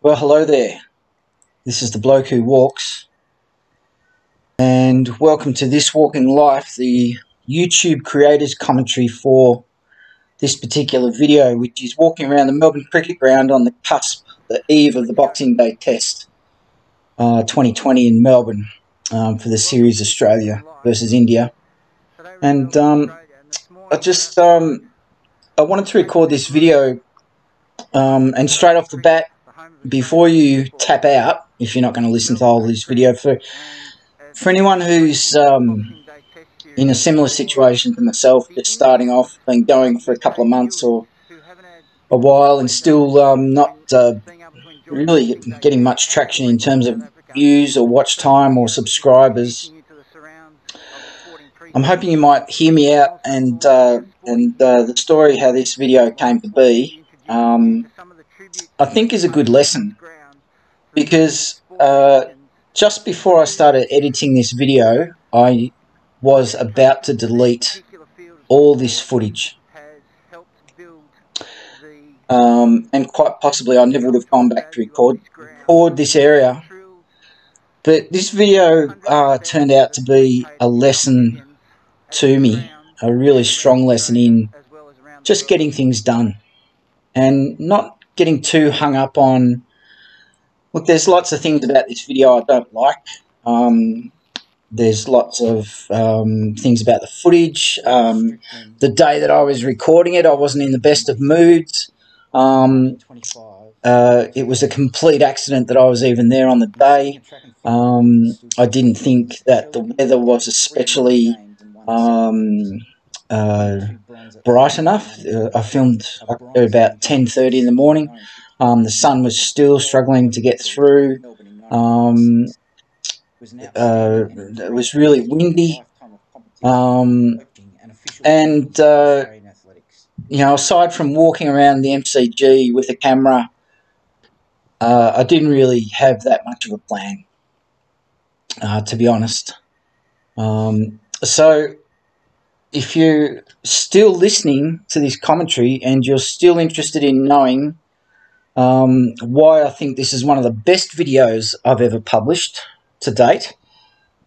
Well, hello there. This is the bloke who walks, and welcome to This Walking Life, the YouTube creator's commentary for this particular video, which is walking around the Melbourne cricket ground on the cusp, the eve of the Boxing Day Test 2020 in Melbourne for the series Australia versus India. And I wanted to record this video, and straight off the bat, before you tap out, if you're not going to listen to all this video, for anyone who's in a similar situation to myself, just starting off, been going for a couple of months or a while and still not really getting much traction in terms of views or watch time or subscribers, I'm hoping you might hear me out and the story how this video came to be, I think is a good lesson, because just before I started editing this video, I was about to delete all this footage, and quite possibly I never would have gone back to record this area. But this video turned out to be a lesson to me, a really strong lesson in just getting things done and not getting too hung up on, look, there's lots of things about this video I don't like. There's lots of things about the footage. The day that I was recording it, I wasn't in the best of moods. It was a complete accident that I was even there on the day. I didn't think that the weather was especially bright enough. I filmed at about 10:30 in the morning. The sun was still struggling to get through. It was really windy, and you know, aside from walking around the MCG with a camera, I didn't really have that much of a plan, to be honest. So if you're still listening to this commentary and you're still interested in knowing why I think this is one of the best videos I've ever published to date,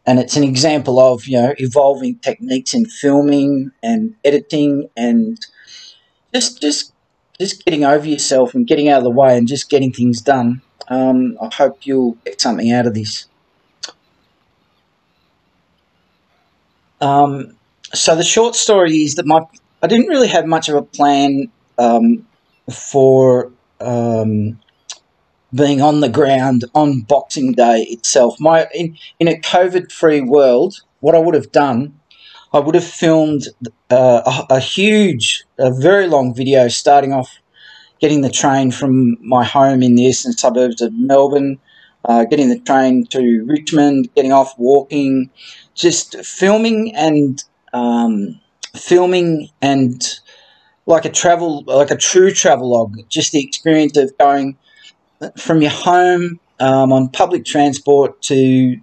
and it's an example of, you know, evolving techniques in filming and editing and just getting over yourself and getting out of the way and just getting things done, I hope you'll get something out of this. So the short story is that I didn't really have much of a plan for being on the ground on Boxing Day itself. In a COVID-free world, what I would have done, I would have filmed a very long video, starting off getting the train from my home in the eastern suburbs of Melbourne, getting the train to Richmond, getting off, walking, just filming and like a true travelogue, just the experience of going from your home on public transport to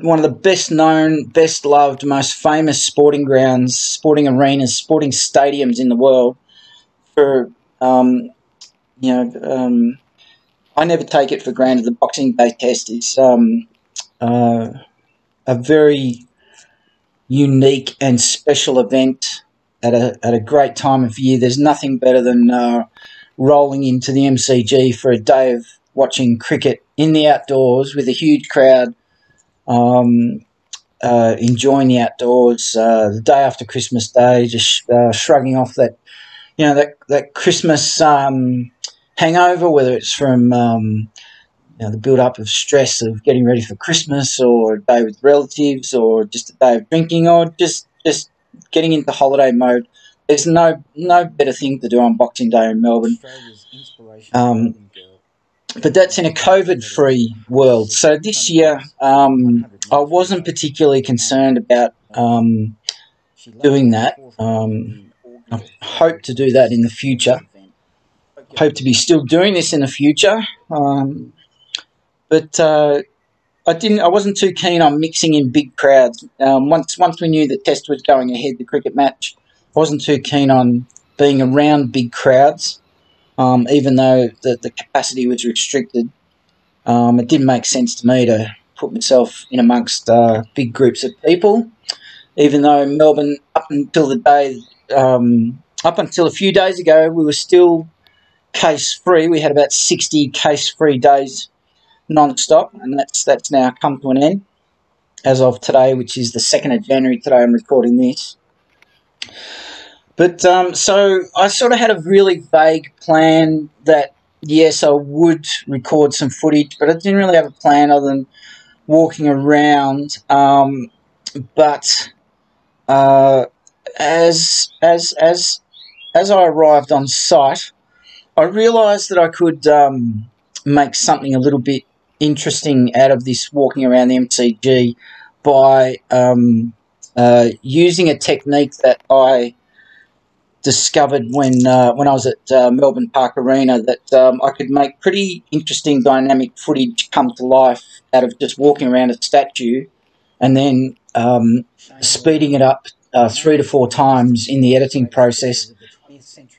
one of the best known, best loved, most famous sporting grounds, sporting arenas, sporting stadiums in the world. For I never take it for granted. The Boxing Day Test is a very unique and special event at a great time of year. There's nothing better than rolling into the MCG for a day of watching cricket in the outdoors with a huge crowd, enjoying the outdoors. The day after Christmas Day, just shrugging off that, you know, that Christmas hangover, whether it's from the build-up of stress of getting ready for Christmas, or a day with relatives, or just a day of drinking, or just getting into holiday mode. There's no better thing to do on Boxing Day in Melbourne. But that's in a COVID-free world. So this year, I wasn't particularly concerned about doing that. I hope to do that in the future. Hope to be still doing this in the future. But I wasn't too keen on mixing in big crowds. Once we knew the test was going ahead, the cricket match, I wasn't too keen on being around big crowds. even though the capacity was restricted. It didn't make sense to me to put myself in amongst big groups of people, even though Melbourne, up until a few days ago, we were still case-free. We had about 60 case-free days non-stop, and that's now come to an end as of today, which is the 2nd of January. Today I'm recording this. But so I sort of had a really vague plan that, yes, I would record some footage, but I didn't really have a plan other than walking around. But as I arrived on site, I realised that I could make something a little bit interesting out of this walking around the MCG by using a technique that I discovered when I was at Melbourne Park Arena, that I could make pretty interesting dynamic footage come to life out of just walking around a statue and then speeding it up 3 to 4 times in the editing process.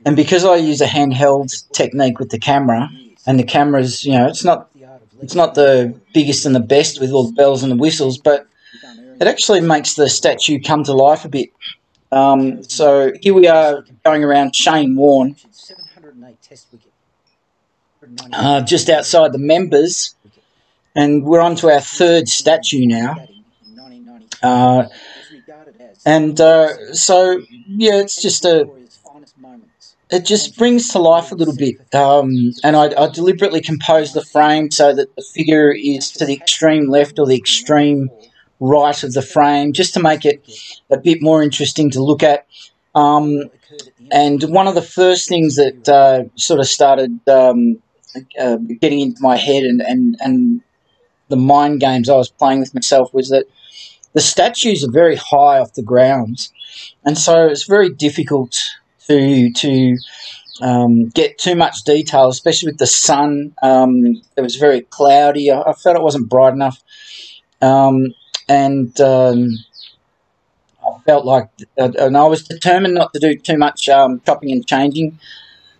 And because I use a handheld technique with the camera, and the camera's, it's not the biggest and the best with all the bells and the whistles, but it actually makes the statue come to life a bit. So here we are going around Shane Warne, just outside the members, and we're on to our 3rd statue now. So, yeah, it's just it just brings to life a little bit. And I deliberately composed the frame so that the figure is to the extreme left or the extreme right of the frame, just to make it a bit more interesting to look at. And one of the first things that sort of started getting into my head and the mind games I was playing with myself was that the statues are very high off the ground, and so it's very difficult to get too much detail, especially with the sun. It was very cloudy. I felt it wasn't bright enough. And I felt like, and I was determined not to do too much chopping and changing,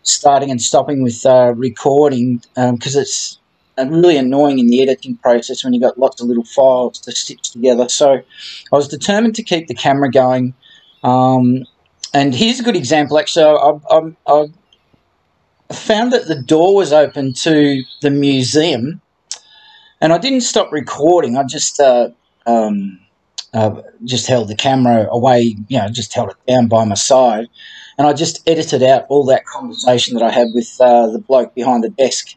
starting and stopping with recording, because it's really annoying in the editing process when you've got lots of little files to stitch together. So I was determined to keep the camera going. And here's a good example. Actually, I found that the door was open to the museum, and I didn't stop recording. I just held the camera away, just held it down by my side, and I just edited out all that conversation that I had with the bloke behind the desk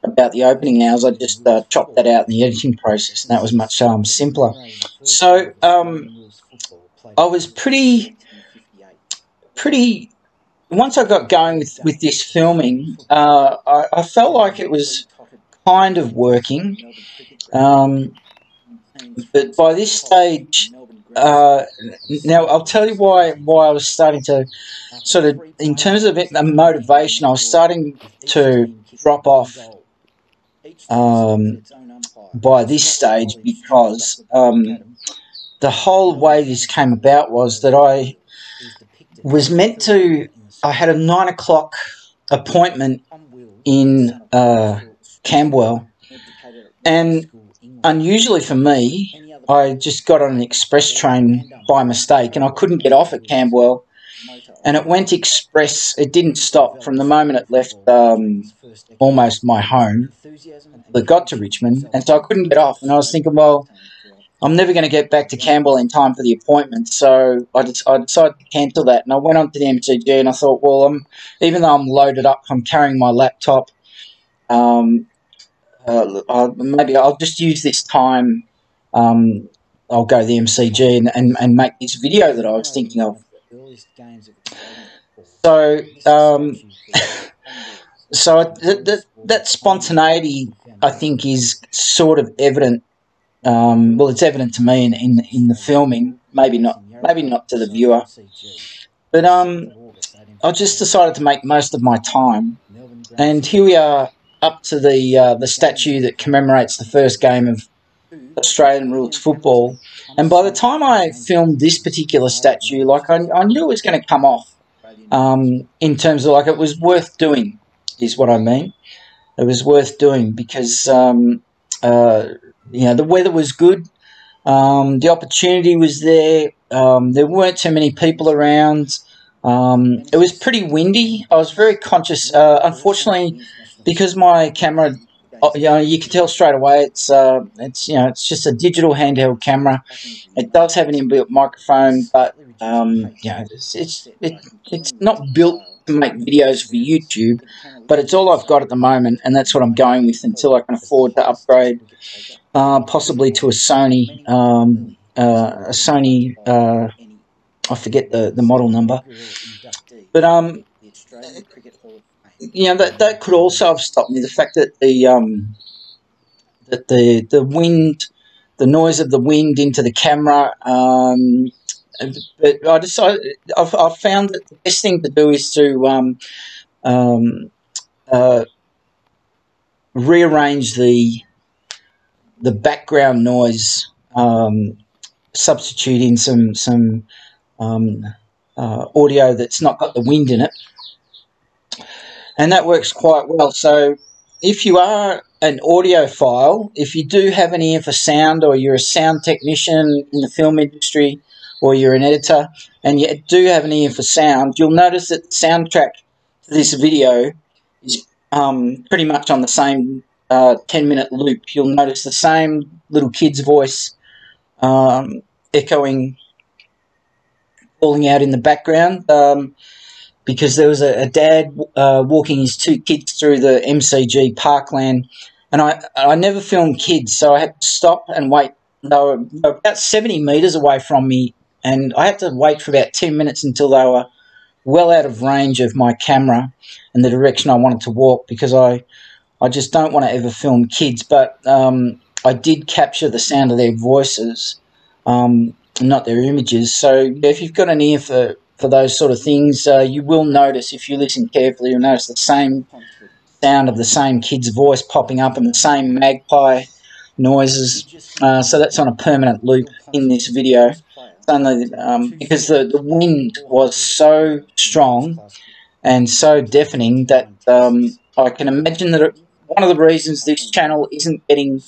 about the opening hours. I just chopped that out in the editing process, and that was much simpler. So I was pretty. Once I got going with this filming, I felt like it was kind of working. But by this stage, now I'll tell you why I was starting to sort of, in terms of motivation, I was starting to drop off by this stage, because the whole way this came about was that I had a 9 o'clock appointment in Camberwell, and unusually for me, I just got on an express train by mistake, and I couldn't get off at Camberwell, and it went express. It didn't stop from the moment it left almost my home. It got to Richmond, and so I couldn't get off, and I was thinking, well, I'm never going to get back to Camberwell in time for the appointment, so I decided to cancel that. And I went on to the MCG, and I thought, well, even though I'm loaded up, I'm carrying my laptop, maybe I'll just use this time. I'll go to the MCG and make this video that I was thinking of. So, that spontaneity, I think, is sort of evident. Well, it's evident to me in the filming. Maybe not to the viewer. But I just decided to make most of my time, and here we are up to the statue that commemorates the first game of Australian rules football. And by the time I filmed this particular statue, like I knew it was going to come off. In terms of, like, it was worth doing. is what I mean. It was worth doing because the weather was good. The opportunity was there. There weren't too many people around. It was pretty windy. I was very conscious. Unfortunately, because my camera, you can tell straight away it's just a digital handheld camera. It does have an inbuilt microphone, but it's not built to make videos for YouTube. But it's all I've got at the moment, and that's what I'm going with until I can afford to upgrade, possibly to a Sony. I forget the model number, but that could also have stopped me. The fact that the wind, the noise of the wind into the camera. But I decided I've found that the best thing to do is to rearrange the background noise, substituting some audio that's not got the wind in it, and that works quite well. So if you are an audiophile, if you do have an ear for sound, or you're a sound technician in the film industry, or you're an editor and you do have an ear for sound, you'll notice that the soundtrack to this video is pretty much on the same 10-minute loop. You'll notice the same little kid's voice echoing, calling out in the background, because there was a dad walking his two kids through the MCG parkland, and I never filmed kids, so I had to stop and wait. They were about 70 metres away from me, and I had to wait for about 10 minutes until they were well out of range of my camera and the direction I wanted to walk, because I just don't want to ever film kids. But I did capture the sound of their voices, not their images. So if you've got an ear for those sort of things, you will notice, if you listen carefully, you'll notice the same sound of the same kid's voice popping up and the same magpie noises. So that's on a permanent loop in this video. Only because the wind was so strong and so deafening that I can imagine that one of the reasons this channel isn't getting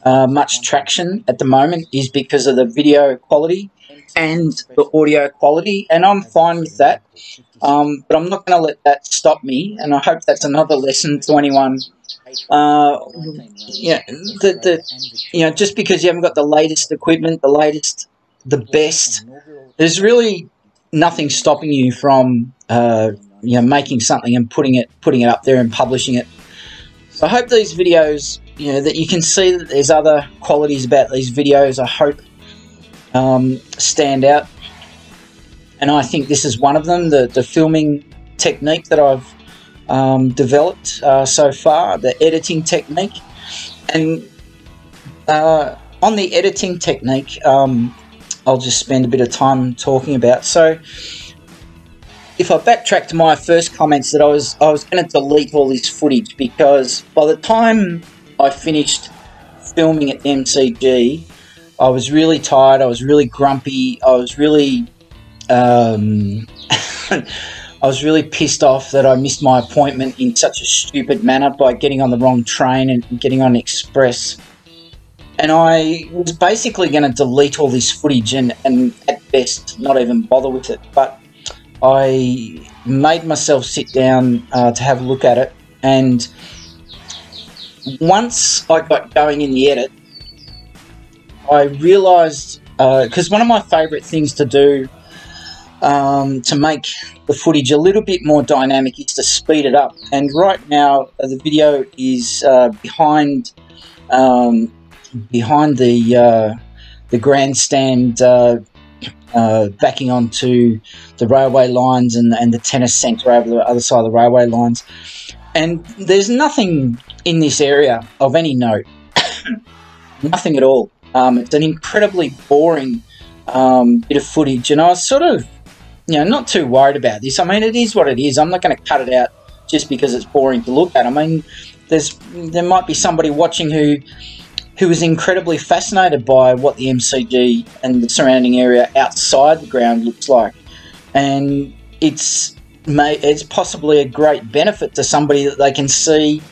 much traction at the moment is because of the video quality and the audio quality, and I'm fine with that. But I'm not going to let that stop me, and I hope that's another lesson to anyone. Just because you haven't got the latest equipment, the best, there's really nothing stopping you from making something and putting it up there and publishing it. So I hope these videos, that you can see that there's other qualities about these videos, I hope stand out, and I think this is one of them. The filming technique that I've developed so far, the editing technique. And on the editing technique, I'll just spend a bit of time talking about. So if I backtrack to my first comments, that I was going to delete all this footage, because by the time I finished filming at the MCG, I was really tired, I was really grumpy, I was really I was really pissed off that I missed my appointment in such a stupid manner by getting on the wrong train and getting on express. And I was basically going to delete all this footage and at best not even bother with it. But I made myself sit down to have a look at it. And once I got going in the edit, I realised, because one of my favourite things to do to make the footage a little bit more dynamic is to speed it up. And right now the video is behind the grandstand, backing onto the railway lines and the tennis centre over the other side of the railway lines. And there's nothing in this area of any note. Nothing at all. It's an incredibly boring bit of footage, and I was sort of, not too worried about this. I mean, it is what it is. I'm not going to cut it out just because it's boring to look at. I mean, there might be somebody watching who is incredibly fascinated by what the MCG and the surrounding area outside the ground looks like, and it's it's possibly a great benefit to somebody that they can see,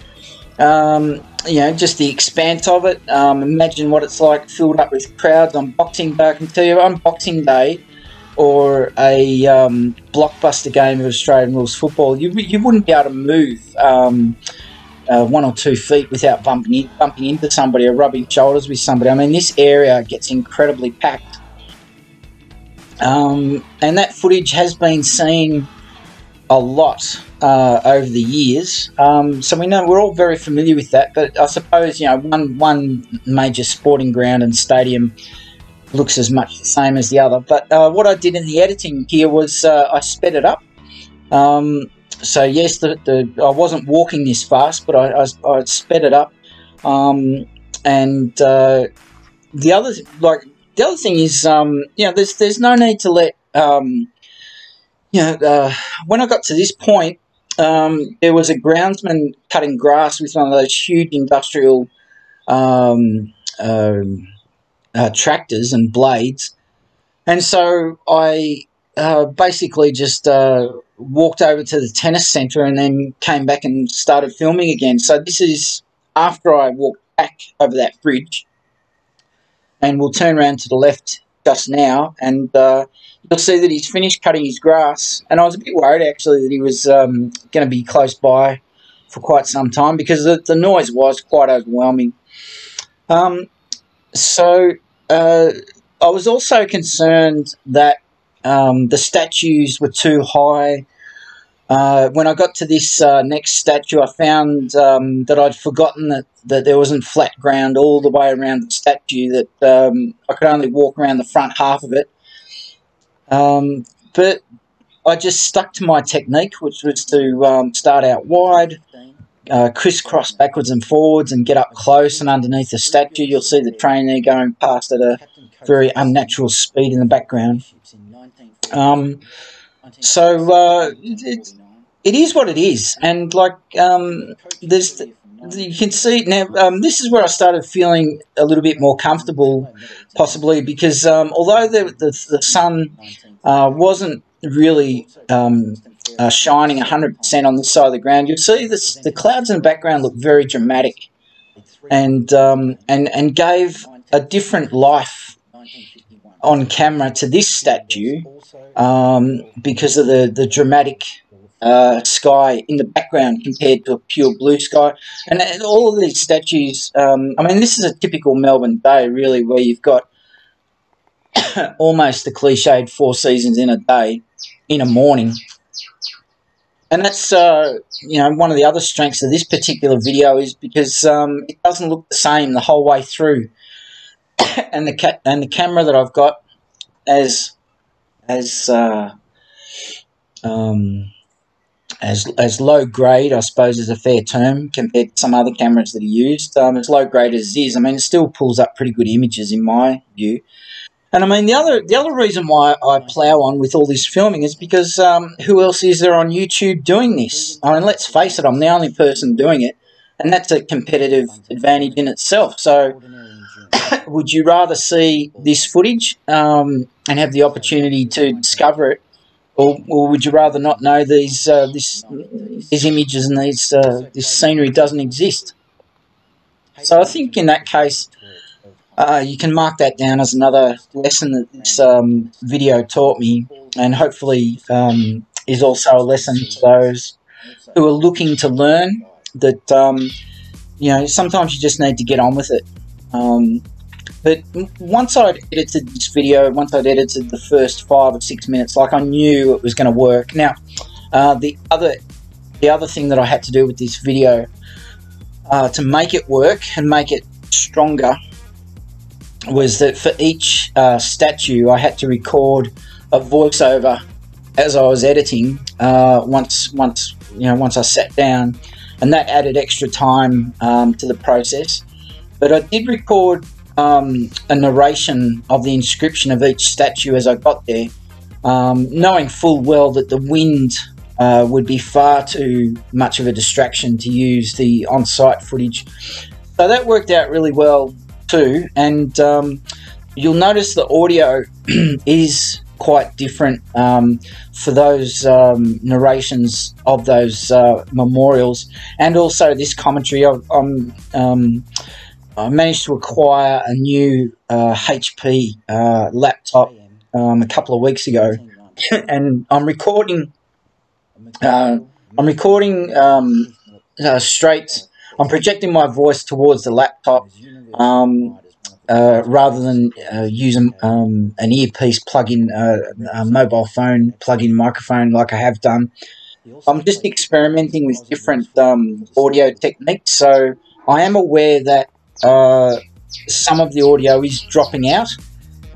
you know, just the expanse of it. Imagine what it's like filled up with crowds on Boxing Day. I can tell you, on Boxing Day, or a blockbuster game of Australian rules football, you wouldn't be able to move 1 or 2 feet without bumping into somebody or rubbing shoulders with somebody. I mean, this area gets incredibly packed, and that footage has been seen a lot over the years, so we know, we're all very familiar with that. But I suppose, you know, one major sporting ground and stadium looks as much the same as the other. But what I did in the editing here was I sped it up. So yes, I wasn't walking this fast, but I sped it up. And the other thing is, you know, there's no need to let you know, when I got to this point, there was a groundsman cutting grass with one of those huge industrial tractors and blades, and so I basically just walked over to the tennis centre and then came back and started filming again. So this is after I walked back over that bridge, and we'll turn around to the left just now, and you'll see that he's finished cutting his grass. And I was a bit worried actually that he was going to be close by for quite some time, because the noise was quite overwhelming. So I was also concerned that the statues were too high. When I got to this next statue, I found that I'd forgotten that there wasn't flat ground all the way around the statue, that I could only walk around the front half of it. But I just stuck to my technique, which was to start out wide, crisscross backwards and forwards, and get up close and underneath the statue. You'll see the train there going past at a very unnatural speed in the background. So it is what it is, and like you can see now. This is where I started feeling a little bit more comfortable, possibly because although the sun wasn't really shining 100% on this side of the ground, you'll see the clouds in the background look very dramatic, and gave a different life on camera to this statue, because of the dramatic sky in the background compared to a pure blue sky. And all of these statues, I mean, this is a typical Melbourne day, really, where you've got almost the cliched 4 seasons in a day, in a morning. And that's, you know, one of the other strengths of this particular video is because it doesn't look the same the whole way through. And the camera that I've got as low grade, I suppose, is a fair term compared to some other cameras that are used. As low grade as it is, I mean, it still pulls up pretty good images in my view. And I mean, the other reason why I plough on with all this filming is because who else is there on YouTube doing this? I mean, let's face it, I'm the only person doing it, and that's a competitive advantage in itself. So would you rather see this footage and have the opportunity to discover it, or would you rather not know these images and this scenery doesn't exist? So I think in that case, you can mark that down as another lesson that this video taught me, and hopefully is also a lesson to those who are looking to learn that, you know, sometimes you just need to get on with it. But once I'd edited this video, once I'd edited the first 5 or 6 minutes, like, I knew it was going to work. Now, the other thing that I had to do with this video to make it work and make it stronger was that for each statue I had to record a voiceover as I was editing once I sat down, and that added extra time to the process. But I did record a narration of the inscription of each statue as I got there, knowing full well that the wind would be far too much of a distraction to use the on-site footage. So that worked out really well too, and you'll notice the audio is quite different for those narrations of those memorials, and also this commentary. I managed to acquire a new HP laptop a couple of weeks ago, and I'm recording. Straight. I'm projecting my voice towards the laptop rather than using an earpiece plug-in, mobile phone plug-in microphone like I have done. I'm just experimenting with different audio techniques, so I am aware that some of the audio is dropping out.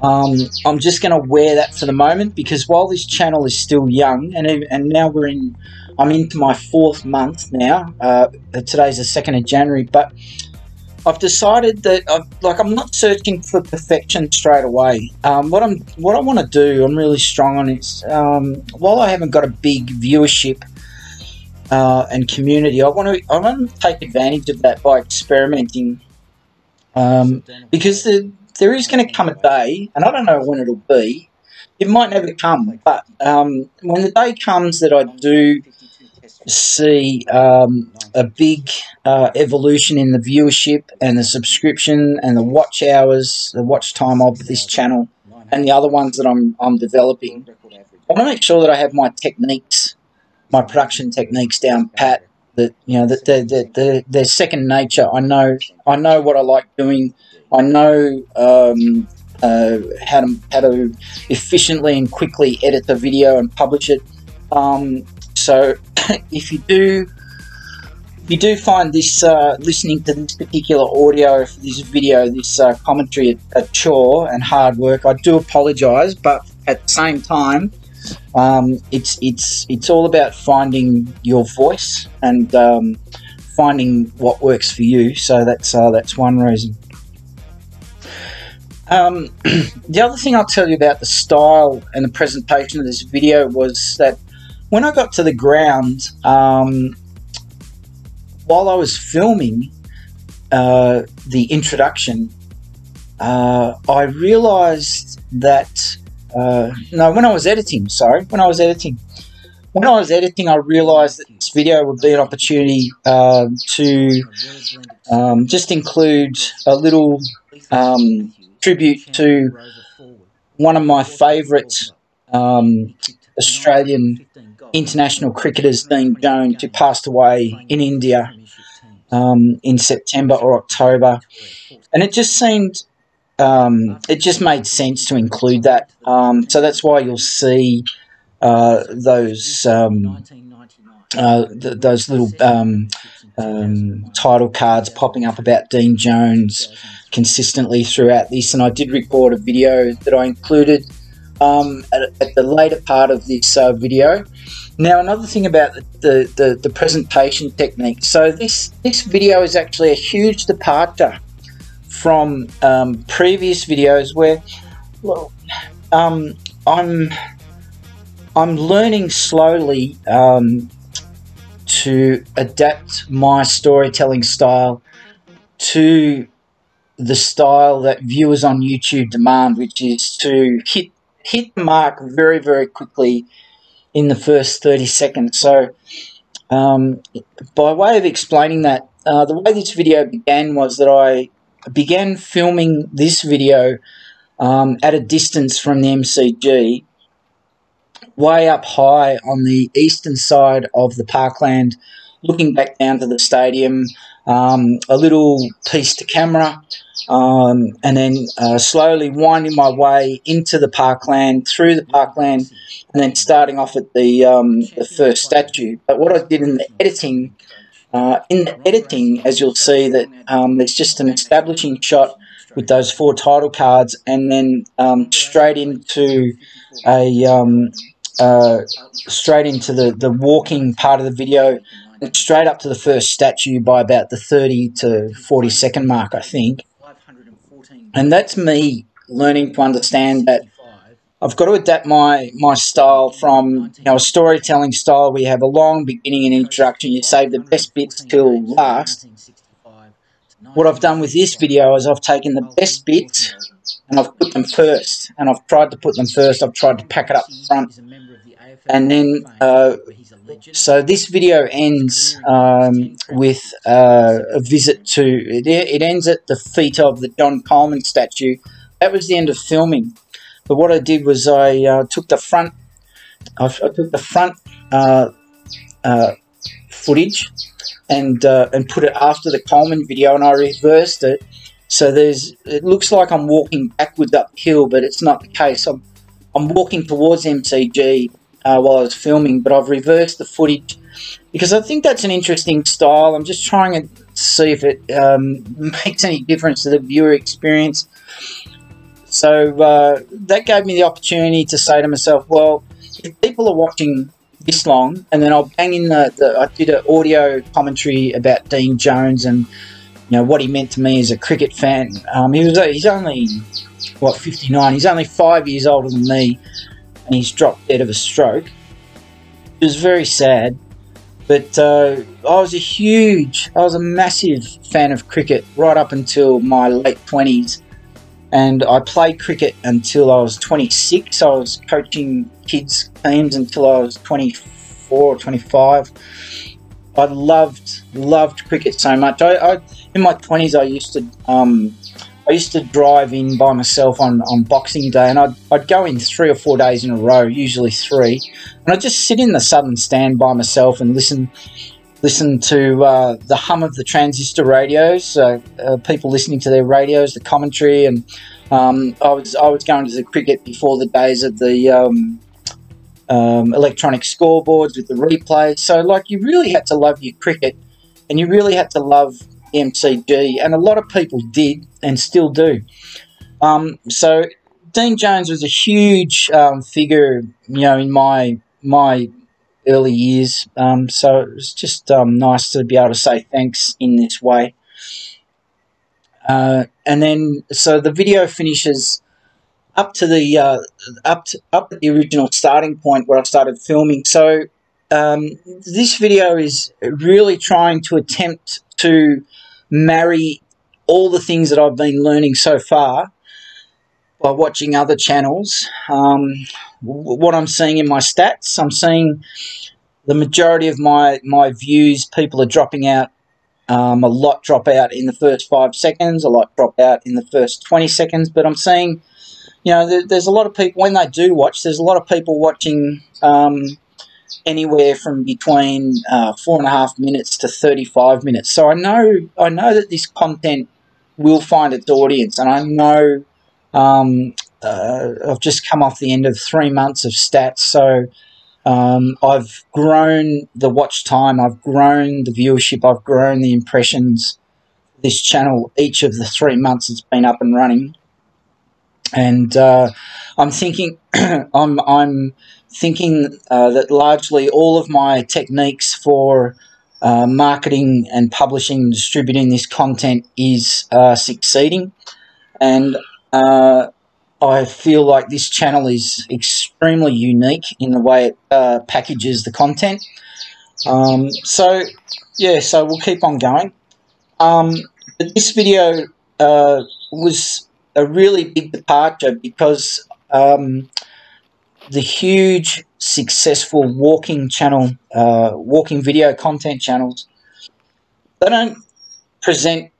I'm just going to wear that for the moment, because while this channel is still young, and now I'm into my 4th month now. Today's the 2nd of January, but I've decided that I'm not searching for perfection straight away. What I want to do, I'm really strong on, is while I haven't got a big viewership and community, I want to take advantage of that by experimenting, because there is going to come a day, and I don't know when it'll be. It might never come, but when the day comes that I do see a big evolution in the viewership and the subscription and the watch hours, the watch time of this channel, and the other ones that I'm developing, I want to make sure that I have my techniques, my production techniques down pat. That that they're second nature. I know what I like doing. I know how to efficiently and quickly edit the video and publish it. So if you do find this listening to this particular audio for this video, this commentary, a chore and hard work, I do apologise, but at the same time, it's all about finding your voice and finding what works for you. So that's one reason. The other thing I'll tell you about the style and the presentation of this video was that when I got to the ground, while I was filming the introduction, I realised that when I was editing, I realised that this video would be an opportunity to just include a little tribute to one of my favourite Australian international cricketers, Dean Jones, who passed away in India in September or October, and it just seemed it just made sense to include that. So that's why you'll see those little title cards popping up about Dean Jones consistently throughout this. And I did record a video that I included at the later part of this video. Now, another thing about the presentation technique. So this video is actually a huge departure from previous videos where, well, I'm learning slowly to adapt my storytelling style to the style that viewers on YouTube demand, which is to hit the mark very, very quickly in the first 30 seconds. So by way of explaining that, the way this video began was that I began filming this video at a distance from the MCG, way up high on the eastern side of the parkland, looking back down to the stadium, a little piece to camera, and then slowly winding my way into the parkland, through the parkland, and then starting off at the first statue. But what I did in the editing, as you'll see, that there's just an establishing shot with those 4 title cards, and then straight into the walking part of the video, and straight up to the first statue by about the 30 to 40 second mark, I think. And that's me learning to understand that I've got to adapt my style from a storytelling style where you have a long beginning and introduction, you save the best bits till last. What I've done with this video is I've taken the best bits and I've put them first, and I've tried to put them first. I've tried to pack it up front, and then so this video ends with a visit to it ends at the feet of the John Coleman statue. That was the end of filming. But what I did was I took the front. I took the front footage and put it after the Coleman video, and I reversed it. So it looks like I'm walking backwards uphill, but it's not the case. I'm walking towards MCG while I was filming, but I've reversed the footage because I think that's an interesting style. I'm just trying to see if it makes any difference to the viewer experience. So that gave me the opportunity to say to myself, well, if people are watching this long, and then I'll bang in I did an audio commentary about Dean Jones and what he meant to me as a cricket fan. He's only, what, 59. He's only 5 years older than me, and he's dropped dead of a stroke. It was very sad, but I was a massive fan of cricket right up until my late 20s, and I played cricket until I was 26. I was coaching kids teams until I was 24 or 25. I loved cricket so much. In my 20s, I used to drive in by myself on Boxing Day, and I'd go in 3 or 4 days in a row, usually 3, and I'd just sit in the southern stand by myself and listen to the hum of the transistor radios, people listening to their radios, the commentary, and I was going to the cricket before the days of the electronic scoreboards with the replays. So, like, you really had to love your cricket, and you really had to love MCG, and a lot of people did and still do. So Dean Jones was a huge figure, in my early years. So it was just nice to be able to say thanks in this way. And then, so the video finishes up to the up at the original starting point where I started filming. So this video is really trying to attempt to marry all the things that I've been learning so far by watching other channels. What I'm seeing in my stats, I'm seeing the majority of my views, people are dropping out. A lot drop out in the first 5 seconds, a lot drop out in the first 20 seconds, but I'm seeing, there's a lot of people, when they do watch, there's a lot of people watching anywhere from between 4.5 minutes to 35 minutes. So I know that this content will find its audience, and I know I've just come off the end of 3 months of stats, so I've grown the watch time, I've grown the viewership, I've grown the impressions of this channel each of the 3 months it's been up and running. And I'm thinking I'm thinking that largely all of my techniques for marketing and publishing and distributing this content is succeeding, and I feel like this channel is extremely unique in the way it packages the content. So we'll keep on going. But this video was a really big departure because the huge successful walking video content channels, they don't present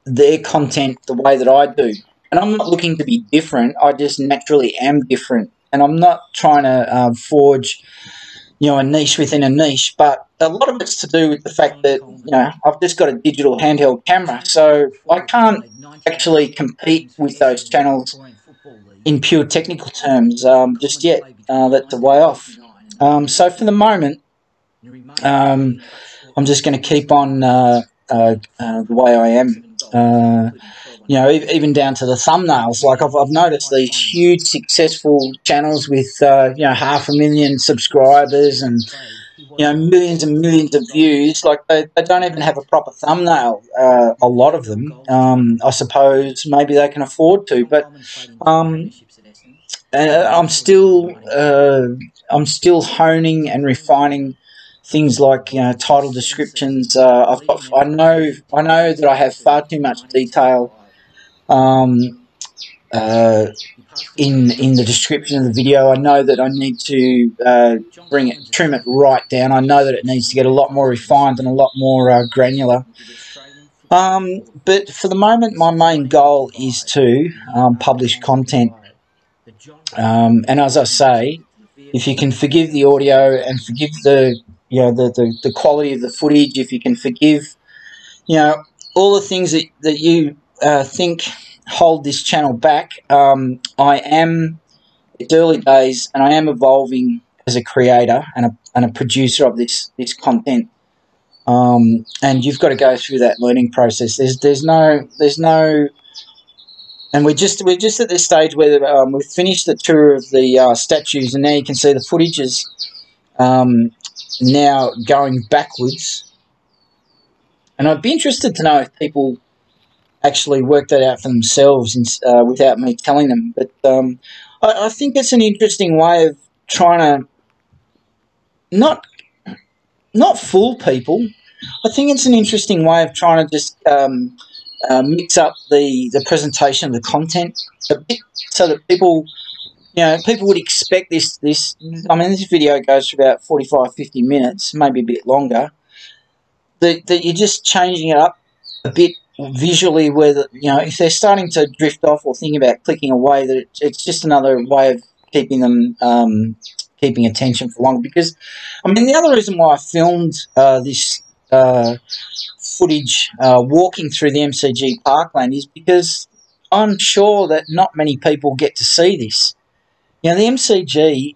their content the way that I do. And I'm not looking to be different. I just naturally am different. And I'm not trying to forge, a niche within a niche. But a lot of it's to do with the fact that, I've just got a digital handheld camera. So I can't actually compete with those channels in pure technical terms just yet. That's a way off. So for the moment, I'm just going to keep on the way I am. Even down to the thumbnails. Like I've noticed these huge successful channels with 500,000 subscribers and millions and millions of views. Like they don't even have a proper thumbnail. A lot of them. I suppose maybe they can afford to, but I'm still honing and refining things like title descriptions. I know that I have far too much detail in the description of the video. I know that I need to trim it right down. I know that it needs to get a lot more refined and a lot more granular. But for the moment, my main goal is to publish content. And as I say, if you can forgive the audio and forgive the quality of the footage, if you can forgive all the things that you think hold this channel back, it's early days, and I am evolving as a creator and a producer of this content. And you've got to go through that learning process. There's no, and we're just at this stage where we've finished the tour of the statues, and now you can see the footage is now going backwards. And I'd be interested to know if people actually work that out for themselves without me telling them. But I think it's an interesting way of trying to not fool people. I think it's an interesting way of trying to just mix up the presentation of the content a bit, so that people would expect this. I mean, this video goes for about 45-50 minutes, maybe a bit longer. That you're just changing it up a bit visually, where if they're starting to drift off or thinking about clicking away, that it's just another way of keeping them keeping attention for longer. Because I mean, the other reason why I filmed this footage walking through the MCG parkland is because I'm sure that not many people get to see this. The MCG,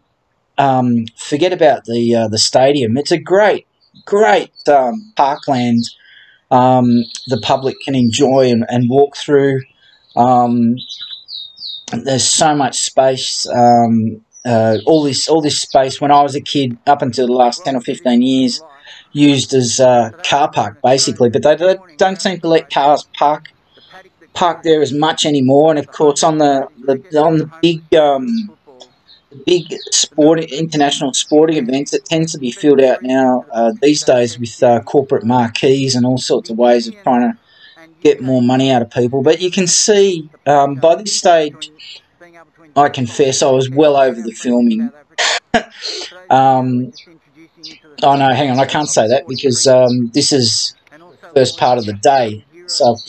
forget about the stadium. It's a great parkland. The public can enjoy and walk through. There's so much space. All this space, when I was a kid, up until the last 10 or 15 years, used as car park basically. But they don't seem to let cars park there as much anymore. And of course, on the big international sporting events, it tends to be filled out now these days with corporate marquees and all sorts of ways of trying to get more money out of people. But you can see by this stage, I confess, I was well over the filming. Oh no, hang on, I can't say that because this is the first part of the day, so I've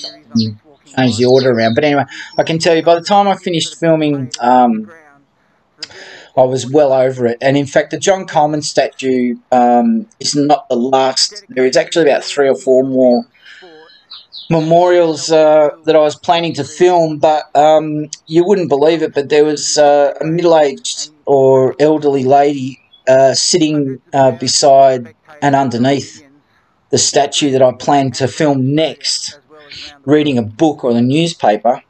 changed the order around. But anyway, I can tell you, by the time I finished filming, I was well over it. And in fact, the John Coleman statue is not the last. There is actually about 3 or 4 more memorials that I was planning to film, but you wouldn't believe it, but there was a middle-aged or elderly lady sitting beside and underneath the statue that I planned to film next, reading a book or the newspaper.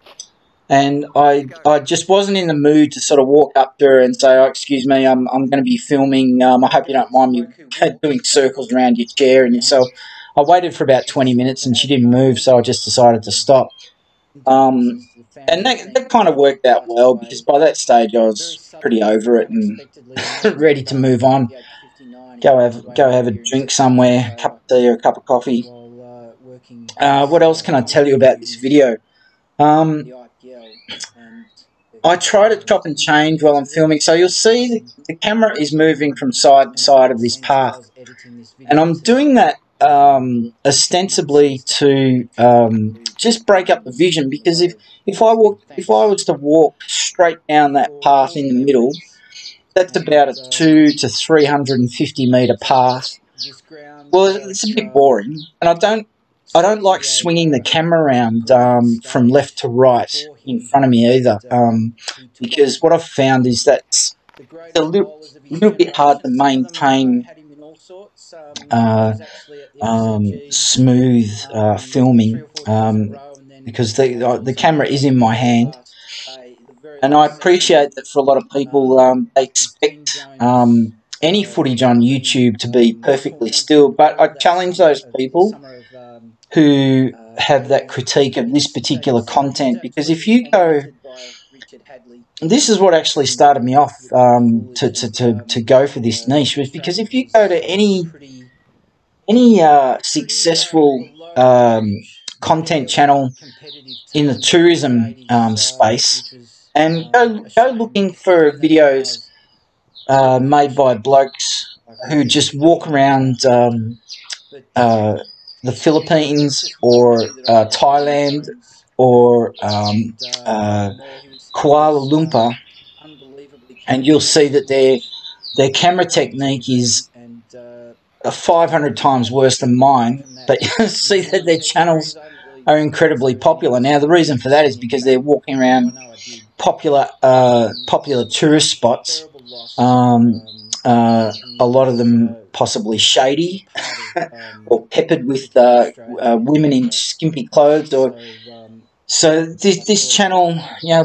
And I just wasn't in the mood to sort of walk up to her and say, "Oh, excuse me, I'm going to be filming. I hope you don't mind me doing circles around your chair and yourself." I waited for about 20 minutes and she didn't move, so I just decided to stop. And that kind of worked out well, because by that stage I was pretty over it and ready to move on. Go have a drink somewhere, a cup of tea or a cup of coffee. What else can I tell you about this video? I try to chop and change while I'm filming, so you'll see the camera is moving from side to side of this path, and I'm doing that ostensibly to just break up the vision, because if I was to walk straight down that path in the middle, that's about a 200 to 350 metre path. Well, it's a bit boring, and I don't like swinging the camera around from left to right in front of me either, because what I've found is that it's a little bit hard to maintain smooth filming, because the camera is in my hand. And I appreciate that for a lot of people, they expect any footage on YouTube to be perfectly still, but I challenge those people who have that critique of this particular content, because if you go, this is what actually started me off to go for this niche, was because if you go to any successful content channel in the tourism space, and go looking for videos made by blokes who just walk around the Philippines or Thailand or Kuala Lumpur, and you'll see that their camera technique is 500 times worse than mine, but you'll see that their channels are incredibly popular. Now, the reason for that is because they're walking around popular tourist spots, a lot of them possibly shady or peppered with women in skimpy clothes. Or so this channel,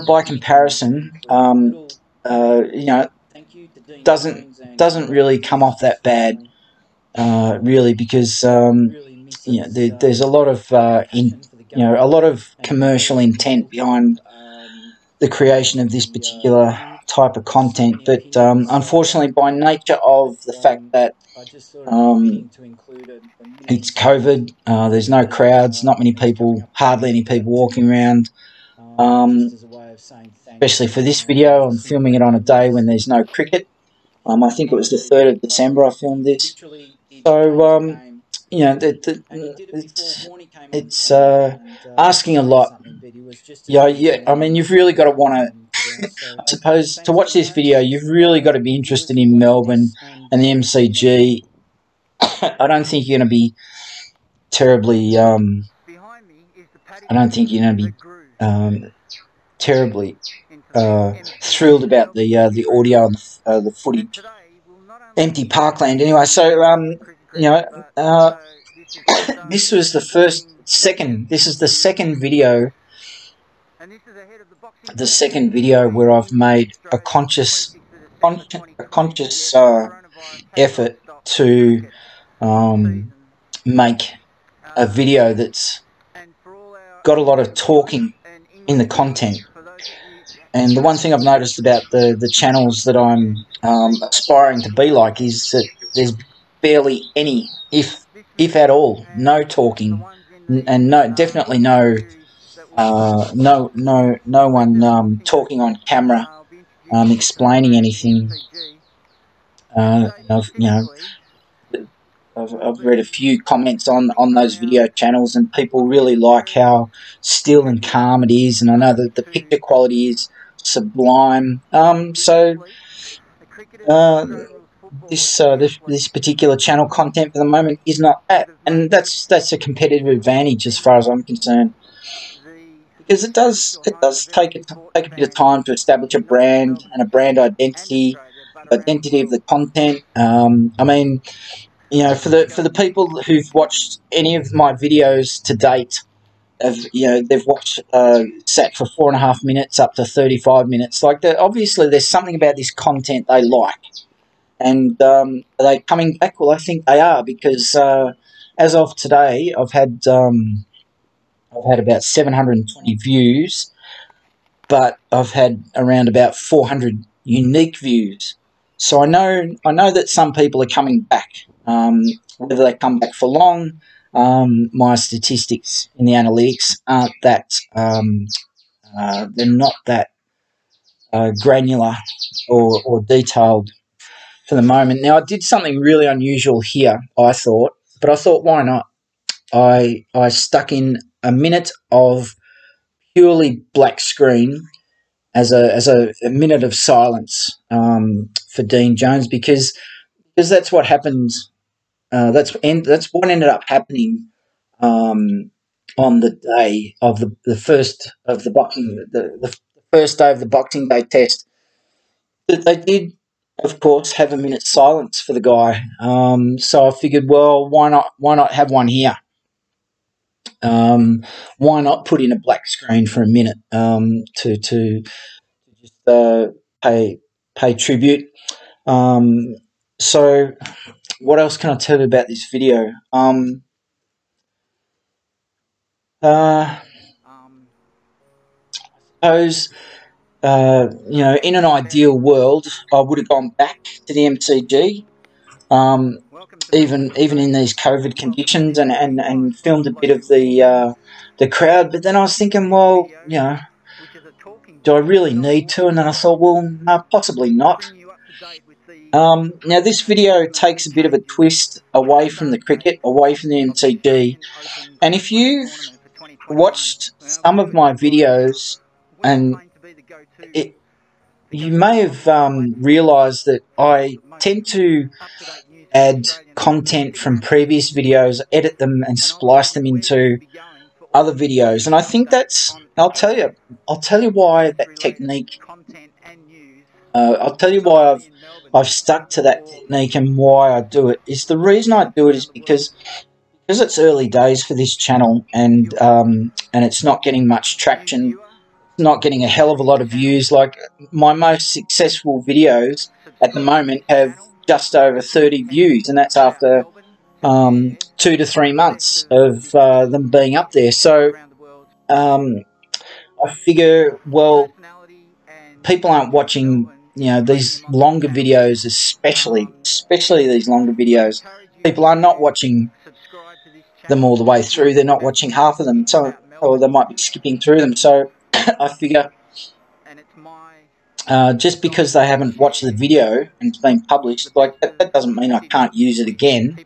by comparison, doesn't really come off that bad, really, because there's a lot of a lot of commercial intent behind the creation of this particular type of content. But unfortunately, by nature of the fact that it's COVID, there's no crowds, not many people, hardly any people walking around. Especially for this video, I'm filming it on a day when there's no cricket. I think it was the 3rd of December I filmed this. So, it's asking a lot. Yeah, I mean, you've really got to want to, I suppose, to watch this video, you've really got to be interested in Melbourne and the MCG. I don't think you're going to be terribly, terribly thrilled about the audio and the footage. Empty parkland, anyway. So, this was this is the second video where I've made a conscious effort to make a video that's got a lot of talking in the content. And the one thing I've noticed about the channels that I'm aspiring to be like is that there's barely any, if at all, no talking, and definitely no one talking on camera, explaining anything. I've read a few comments on those video channels, and people really like how still and calm it is, and I know that the picture quality is sublime. This particular channel content for the moment is not that, and that's a competitive advantage as far as I'm concerned, because it does take a bit of time to establish a brand and a brand identity of the content. I mean, for the people who've watched any of my videos to date, they've watched sat for 4.5 minutes up to 35 minutes. Like, obviously, there's something about this content they like, and are they coming back? Well, I think they are, because as of today, I've had about 720 views, but I've had around about 400 unique views. So I know that some people are coming back. Whether they come back for long, my statistics in the analytics aren't that, they're not that granular or detailed for the moment. Now, I did something really unusual here, I thought, why not? I stuck in a minute of purely black screen as a minute of silence for Dean Jones, because that's what happened. That's what ended up happening on the day of the first of the first day of the Boxing Day test. But they did, of course, have a minute's silence for the guy. So I figured, well, why not have one here? Why not put in a black screen for a minute to just pay tribute? So what else can I tell you about this video? I suppose, in an ideal world, I would have gone back to the MCG. even in these COVID conditions, and filmed a bit of the crowd. But then I was thinking, well, you know, do I really need to? And then I thought, well, no, possibly not. Now, this video takes a bit of a twist away from the cricket, away from the MCG. And if you've watched some of my videos, and you may have realised that I tend to add content from previous videos, edit them and splice them into other videos. And I think that's, I'll tell you why that technique, I'll tell you why I've stuck to that technique, and why I do it. Is the reason I do it is because it's early days for this channel, and it's not getting much traction, not getting a hell of a lot of views. Like, my most successful videos at the moment have just over 30 views, and that's after 2 to 3 months of them being up there. So I figure, well, people aren't watching, you know, these longer videos, especially these longer videos. People are not watching them all the way through. They're not watching half of them, so, or they might be skipping through them. So I figure, just because they haven't watched the video and it's been published, like, that doesn't mean I can't use it again.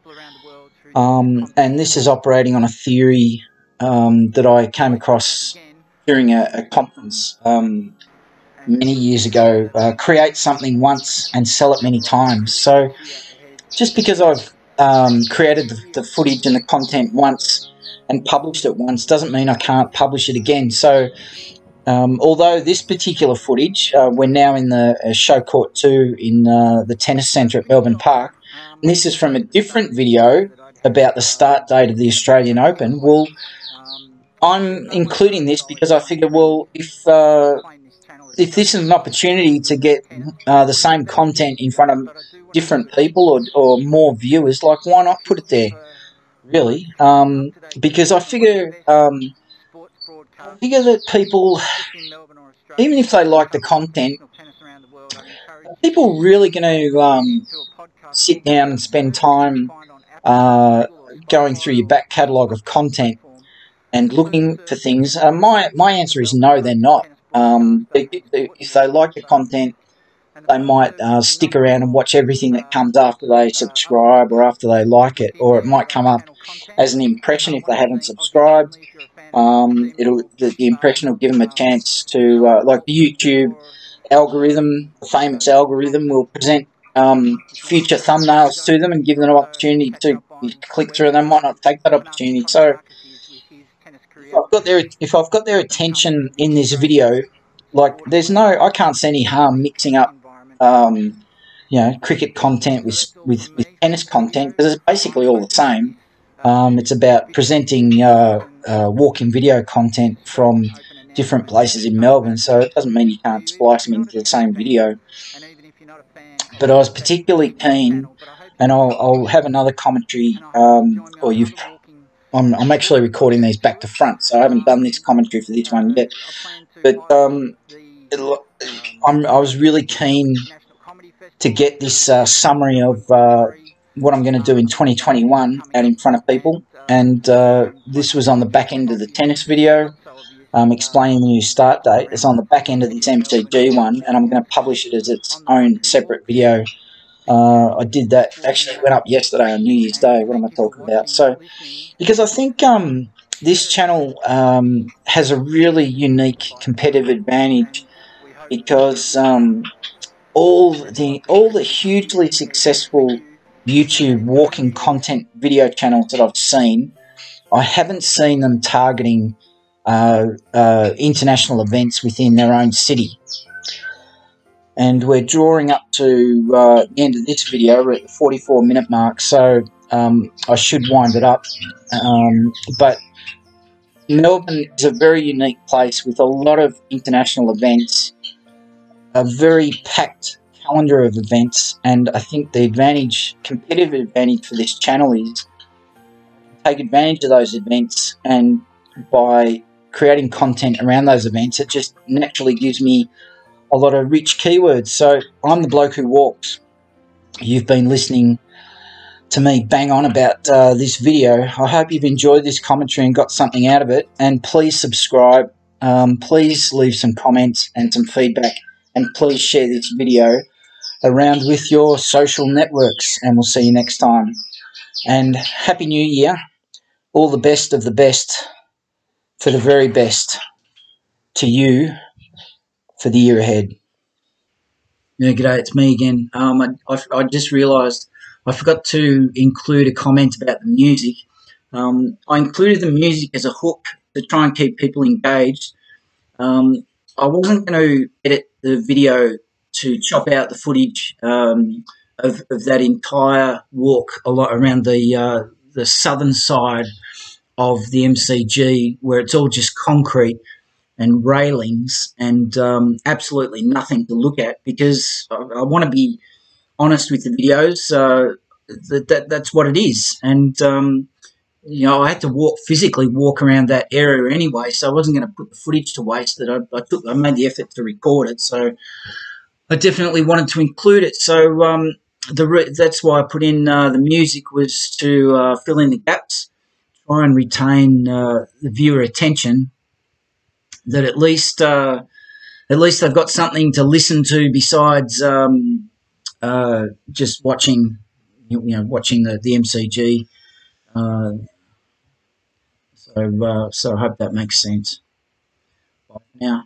And this is operating on a theory that I came across during a conference many years ago. Create something once and sell it many times. So just because I've created the footage and the content once and published it once doesn't mean I can't publish it again. So although this particular footage, we're now in the show court 2 in the tennis centre at Melbourne Park, and this is from a different video about the start date of the Australian Open. Well, I'm including this because I figure, well, if this is an opportunity to get the same content in front of different people, or more viewers, like, why not put it there, really? Because I figure that people, even if they like the content, are people really going to sit down and spend time going through your back catalogue of content and looking for things? My answer is no, they're not. If they like the content, they might stick around and watch everything that comes after they subscribe or after they like it, or it might come up as an impression if they haven't subscribed. The impression will give them a chance to, like the YouTube algorithm, the famous algorithm, will present future thumbnails to them and give them an opportunity to click through, and they might not take that opportunity. So if I've got their attention in this video, like, I can't see any harm mixing up you know, cricket content with tennis content, because it's basically all the same. It's about presenting walking video content from different places in Melbourne, so it doesn't mean you can't splice them into the same video. But I was particularly keen, and I'll have another commentary, I'm actually recording these back to front, so I haven't done this commentary for this one yet. But I was really keen to get this summary of what I'm going to do in 2021 out in front of people. And this was on the back end of the tennis video, explaining the new start date. It's on the back end of this MCG one, and I'm going to publish it as its own separate video. I did that, actually went up yesterday on New Year's Day. What am I talking about? So, because I think this channel has a really unique competitive advantage, because all the hugely successful YouTube walking content video channels that I've seen, I haven't seen them targeting international events within their own city. And we're drawing up to the end of this video. We're at the 44-minute mark, so I should wind it up. But Melbourne is a very unique place with a lot of international events, a very packed calendar of events, and I think the competitive advantage for this channel is take advantage of those events, and by creating content around those events, it just naturally gives me a lot of rich keywords. So I'm the bloke who walks. You've been listening to me bang on about this video. I hope you've enjoyed this commentary and got something out of it. And please subscribe. Please leave some comments and some feedback. And please share this video around with your social networks. And we'll see you next time. And Happy New Year. All the best of the best for the very best to you for the year ahead. Yeah, g'day, it's me again. I just realised I forgot to include a comment about the music. I included the music as a hook to try and keep people engaged. I wasn't going to edit the video to chop out the footage of that entire walk around the southern side of the MCG, where it's all just concrete and railings and absolutely nothing to look at, because I want to be honest with the videos. That's what it is. And you know, I had to physically walk around that area anyway, so I wasn't going to put the footage to waste. I made the effort to record it, so I definitely wanted to include it. So that's why I put in the music, was to fill in the gaps, try and retain the viewer attention, that at least they've got something to listen to besides just watching, watching the MCG. So I hope that makes sense. Bye for now.